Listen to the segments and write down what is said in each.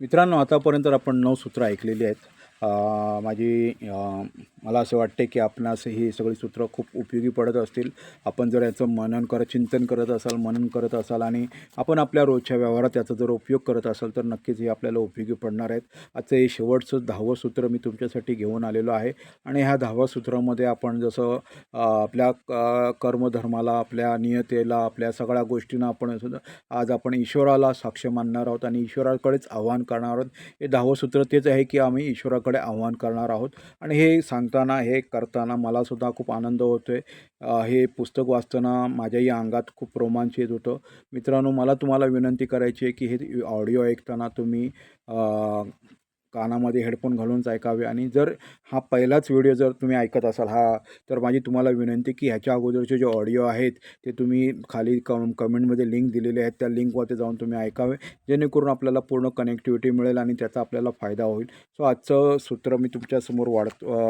मित्रांनो, आतापर्यंत आपण 9 सूत्र ऐकलेली आहेत. मला असं वाटते की आपणास ही सगळी सूत्र खूप उपयोगी पडत असतील. आपण जर याचं चिंतन करत असाल, मनन करत असाल आणि आपण आपल्या रोजच्या व्यवहारात याचा जर उपयोग करत असाल तर नक्कीच हे आपल्याला उपयोगी पडणार आहेत. आजचं हे शेवटचं 10वं सूत्र मी तुमच्यासाठी घेऊन आलेलो आहे आणि ह्या 10व्या सूत्रामध्ये आपण जसं आपल्या कर्मधर्माला, आपल्या नियतेला, आपल्या सगळ्या गोष्टींना आज आपण ईश्वराला साक्ष मानणार आहोत आणि ईश्वराकडेच आव्हान करणार आहोत. हे 10वं सूत्र तेच आहे की आम्ही ईश्वराकडे आव्हान करणार आहोत आणि हे सांगताना, हे करताना मलासुद्धा खूप आनंद होतो आहे. हे पुस्तक वाचताना माझ्याही अंगात खूप रोमांच येत होतं. मित्रांनो, मला तुम्हाला विनंती करायची आहे की हे ऑडिओ ऐकताना तुम्ही कानामध्ये हेडफोन घालूनच ऐकावे आणि जर हा पहिलाच व्हिडिओ जर तुम्ही ऐकत असाल तर माझी तुम्हाला विनंती की ह्याच्या अगोदरचे जे ऑडिओ आहेत ते तुम्ही खाली कमेंटमध्ये लिंक दिलेले आहेत, त्या लिंकवरती जाऊन तुम्ही ऐकावे, जेणेकरून आपल्याला पूर्ण कनेक्टिव्हिटी मिळेल आणि त्याचा आपल्याला फायदा होईल. सो आजचं सूत्र मी तुमच्यासमोर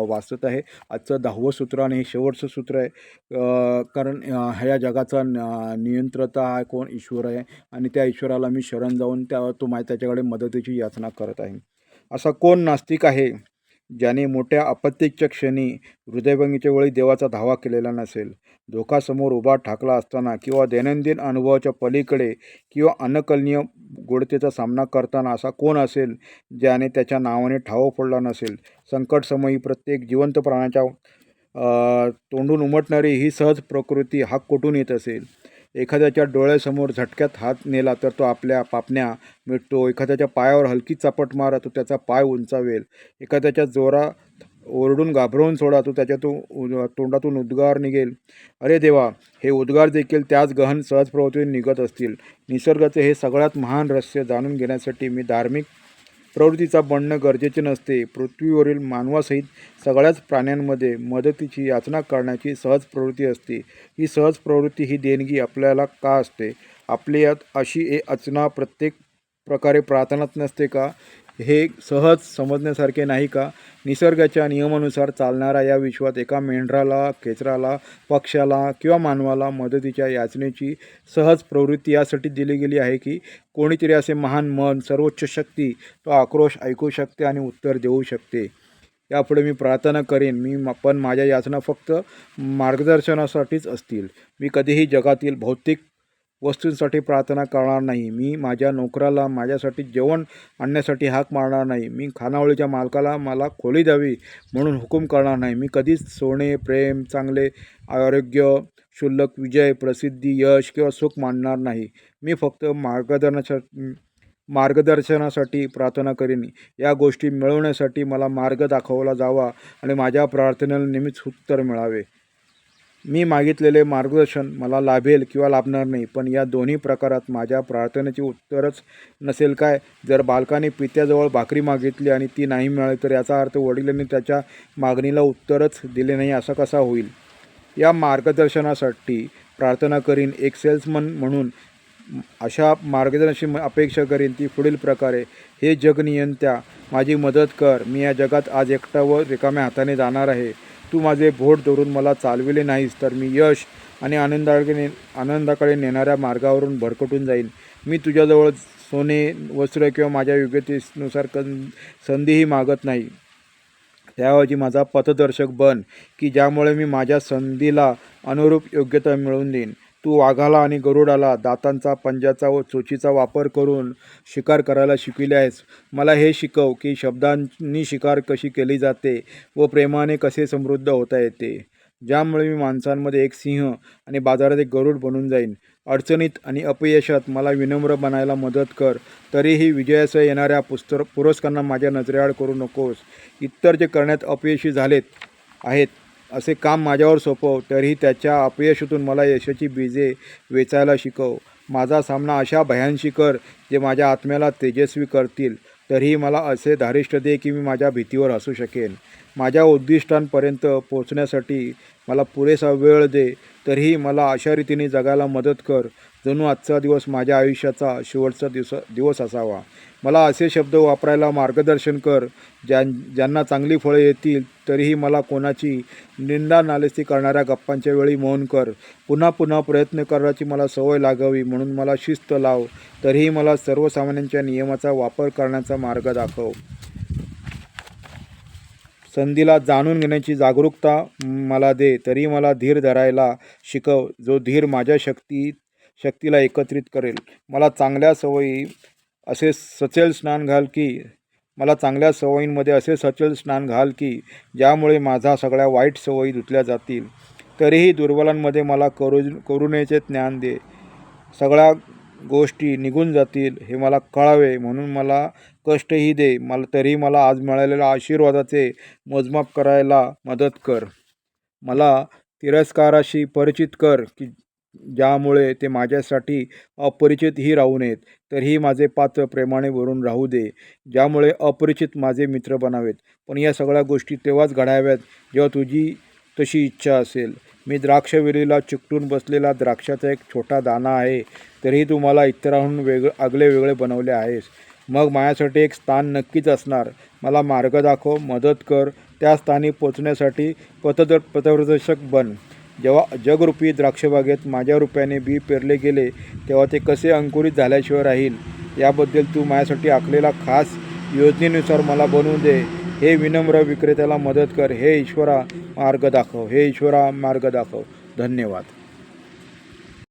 वाचत आहे. आजचं 10वं सूत्र आणि हे शेवटचं सूत्र आहे. कारण ह्या जगाचा नियंत्रता हा कोण? ईश्वर आहे आणि त्या ईश्वराला मी शरण जाऊन त्याच्याकडे मदतीची याचना करत आहे. असा कोण नास्तिक आहे ज्याने मोठ्या आपत्तीच्या क्षणी हृदयभंगीच्या वेळी देवाचा धावा केलेला नसेल? धोकासमोर उभा ठाकला असताना किंवा दैनंदिन अनुभवाच्या पलीकडे किंवा अनकलनीय गोडतेचा सामना करताना असा कोण असेल ज्याने त्याच्या नावाने ठाव फोडला नसेल? संकटसमयी प्रत्येक जिवंत प्राण्याच्या तोंडून उमटणारी ही सहज प्रकृती हाक कुठून येत असेल? एखाद्याच्या डोळ्यासमोर झटक्यात हात नेला तर तो आपल्या पापण्या मिटतो. एखाद्याच्या पायावर हलकी चापट मारा तो त्याचा पाय उंचावेल. एखाद्याच्या जोरात ओरडून घाबरवून सोडा तो तोंडातून उद्गार निघेल. अरे देवा, हे उद्गार देखील त्याच गहन सहज प्रवृत्तीने निघत असतील. निसर्गाचे हे सगळ्यात महान रहस्य जाणून घेण्यासाठी मी धार्मिक प्रवृत्तीचा बनणं गरजेचे नसते. पृथ्वीवरील मानवासहित सगळ्याच प्राण्यांमध्ये मदतीची याचना करण्याची सहज प्रवृत्ती असते. ही सहज प्रवृत्ती, ही देणगी आपल्याला का असते? आपली यात अशी याचना प्रत्येक प्रकारे प्रार्थनात नसते का? हे सहज समजण्यासारखे नाही का? निसर्गाच्या नियमानुसार चालणाऱ्या या विश्वात एका मेंढराला, खेचराला, पक्ष्याला किंवा मानवाला मदतीच्या याचनेची सहज प्रवृत्ती यासाठी दिली गेली आहे की कोणीतरी असे महान मन, सर्वोच्च शक्ती तो आक्रोश ऐकू शकते आणि उत्तर देऊ शकते. यापुढे मी प्रार्थना करेन, पण माझ्या याचना फक्त मार्गदर्शनासाठीच असतील. मी कधीही जगातील भौतिक वस्तूंसाठी प्रार्थना करणार नाही. मी माझ्या नोकराला माझ्यासाठी जेवण आणण्यासाठी हाक मारणार नाही. मी खानावळीच्या मालकाला मला खोली द्यावी म्हणून हुकूम करणार नाही. मी कधीच सोने, प्रेम, चांगले आरोग्य, क्षुल्लक विजय, प्रसिद्धी, यश किंवा सुख मानणार नाही. मी फक्त मार्गदर्शनासाठी प्रार्थना करीन. या गोष्टी मिळवण्यासाठी मला मार्ग दाखवला जावा आणि माझ्या प्रार्थनेला नेहमीच उत्तर मिळावे. मी मागितलेले मार्गदर्शन मला लाभेल किंवा लाभणार नाही, पण या दोन्ही प्रकारात माझ्या प्रार्थनेचे उत्तरच नसेल काय? जर बालकाने पित्याजवळ भाकरी मागितली आणि ती नाही मिळाली तर याचा अर्थ वडिलांनी त्याच्या मागणीला उत्तरच दिले नाही असा कसा होईल? या मार्गदर्शनासाठी प्रार्थना करीन. एक सेल्समन म्हणून अशा मार्गदर्शनाची अपेक्षा करीन ती पुढील प्रकारे: हे जगनियंत्या, माझी मदत कर. मी या जगात आज एकटा व रिकाम्या हाताने जाणार आहे. तू माझे बोट धरून मला चालविले नाहीस तर मी यश आणि आनंदाकडे नेणाऱ्या मार्गावरून भरकटून जाईन. मी तुझ्याजवळ सोने, वस्त्र किंवा माझ्या योग्यतेनुसार संधीही मागत नाही. त्याऐवजी माझा पथदर्शक बन की ज्यामुळे मी माझ्या संधीला अनुरूप योग्यता मिळवून देईन. तू वाघाला आणि गरुडाला दातांचा, पंजाचा व चोचीचा वापर करून शिकार करायला शिकविले आहेस. मला हे शिकव की शब्दांनी शिकार कशी केली जाते व प्रेमाने कसे समृद्ध होता येते, ज्यामुळे मी माणसांमध्ये एक सिंह आणि बाजारात एक गरुड बनून जाईन. अडचणीत आणि अपयशात मला विनम्र बनायला मदत कर. तरीही विजयासह येणाऱ्या पुरस्कारांना माझ्या नजरेआड करू नकोस. इतर जे करण्यात अपयशी आहेत असे काम माझ्यावर सोपव. तरीही त्याच्या अपयशातून मला यशाची बीजे वेचायला शिकव. माझा सामना अशा भयांशी कर जे माझ्या आत्म्याला तेजस्वी करतील. तरीही मला असे धारिष्ठ दे की मी माझ्या भीतीवर हसू शकेन. माझ्या उद्दिष्टांपर्यंत पोचण्यासाठी मला पुरेसा वेळ दे. तरीही मला अशा रीतीने जगायला मदत कर जणू आजचा दिवस माझ्या आयुष्याचा शेवटचा दिवस असावा. मला असे शब्द वापरायला मार्गदर्शन कर ज्यांना चांगली फळं येतील, तरीही मला कोणाची निंदा नालिस्ती करणाऱ्या गप्पांच्या वेळी मौन कर. पुन्हा पुन्हा प्रयत्न करण्याची मला सवय लागावी म्हणून मला शिस्त लाव. तरीही मला सर्वसामान्यांच्या नियमाचा वापर करण्याचा मार्ग दाखव. संधीला जाणून घेण्याची जागरूकता मला दे. तरी मला धीर धरायला शिकव, जो धीर माझ्या शक्तीला एकत्रित करेल. मला चांगल्या सवयींमध्ये असे सचल स्नान घाल की ज्यामुळे माझा सगळ्या वाईट सवयी धुतल्या जातील. तरीही दुर्बलांमध्ये मला करुणेचे ज्ञान दे. सगळ्या गोष्टी निघून जातील हे मला कळावे म्हणून मला कष्टही दे. तरीही मला आज मिळालेल्या आशीर्वादाचे मोजमाप करायला मदत कर. मला तिरस्काराशी परिचित कर की ज्यामुळे ते माझ्यासाठी अपरिचितही राहू नयेत. तरीही माझे पात्र प्रेमाने भरून राहू दे, ज्यामुळे अपरिचित माझे मित्र बनावेत. पण या सगळ्या गोष्टी तेव्हाच घडाव्यात जेव्हा तुझी तशी इच्छा असेल. मी द्राक्षवेलीला चिकटून बसलेला द्राक्षाचा एक छोटा दाणा आहे, तरीही तू मला इतरांहून आगळे वेगळे बनवले आहेस. मग माझ्यासाठी एक स्थान नक्कीच असणार. मला मार्ग दाखव, मदत कर. त्या स्थानी पोचण्यासाठी पथप्रदर्शक बन. जेव्हा जगरूपी द्राक्षबागेत माझ्या रूपाने बी पेरले गेले, तेव्हा ते कसे अंकुरित झाल्याशिवाय राहील याबद्दल तू माझ्यासाठी आखलेला खास योजनेनुसार मला बनवून दे. हे विनम्र विक्रेत्याला मदत कर. हे ईश्वरा मार्ग दाखव. धन्यवाद.